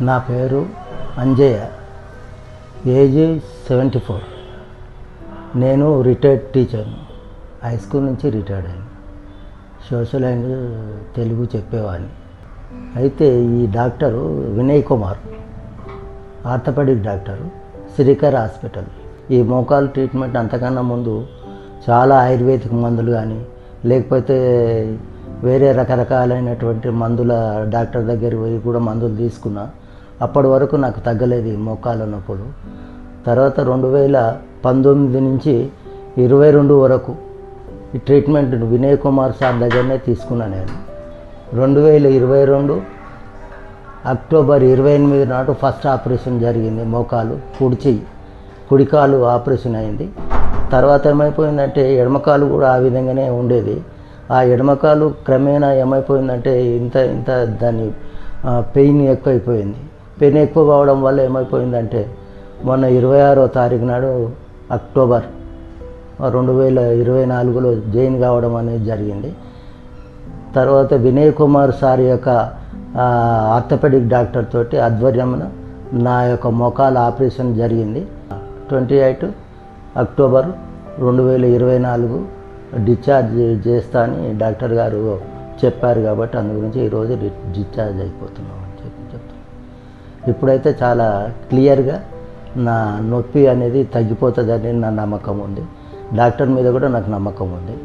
నా పేరు అంజయ్య, ఏజ్ 74. నేను రిటైర్డ్ టీచర్ను. హై స్కూల్ నుంచి రిటైర్డ్ అయ్యాను. సోషల్ అండ్ తెలుగు చెప్పేవాడిని. అయితే ఈ doctor Vinay Kumar, orthopedic doctor, Srikar hospital. ఈ మోకాలు ట్రీట్మెంట్ అంతకన్నా ముందు చాలా ఆయుర్వేదిక్ మందులు కానీ లేకపోతే వేరే రకరకాలైనటువంటి మందుల డాక్టర్ దగ్గర పోయి కూడా మందులు తీసుకున్నా. అప్పటి వరకు నాకు తగ్గలేదు ఈ మోకాళ్ళ నొప్పులు. తర్వాత 2019 నుంచి 22 వరకు ఈ ట్రీట్మెంట్ వినయ్ కుమార్ సార్ దగ్గరనే తీసుకున్నాను నేను. 2022 అక్టోబర్ 28 నాడు ఫస్ట్ ఆపరేషన్ జరిగింది. మోకాలు కుడికాలు ఆపరేషన్ అయింది. తర్వాత ఏమైపోయిందంటే ఎడమకాలు కూడా ఆ విధంగానే ఉండేది. ఆ ఎడమకాలు క్రమేణా ఏమైపోయిందంటే ఇంత దాని పెయిన్ ఎక్కువైపోయింది. పెయిన్ ఎక్కువ కావడం వల్ల ఏమైపోయిందంటే మొన్న 26వ తారీఖు నాడు అక్టోబర్ 2024లో జాయిన్ కావడం అనేది జరిగింది. తర్వాత వినయ్ కుమార్ సార్ యొక్క ఆర్థోపెడిక్ డాక్టర్ తోటి ఆధ్వర్యమున నా యొక్క మోకాల ఆపరేషన్ జరిగింది. 28 అక్టోబర్ 2024 డిశ్చార్జ్ చేస్తా అని డాక్టర్ గారు చెప్పారు. కాబట్టి అందు గురించి ఈరోజు డిశ్చార్జ్ అయిపోతున్నాం అని చెప్తాను. ఇప్పుడైతే చాలా క్లియర్గా నా నొప్పి అనేది తగ్గిపోతుందని నా నమ్మకం ఉంది. డాక్టర్ మీద కూడా నాకు నమ్మకం ఉంది.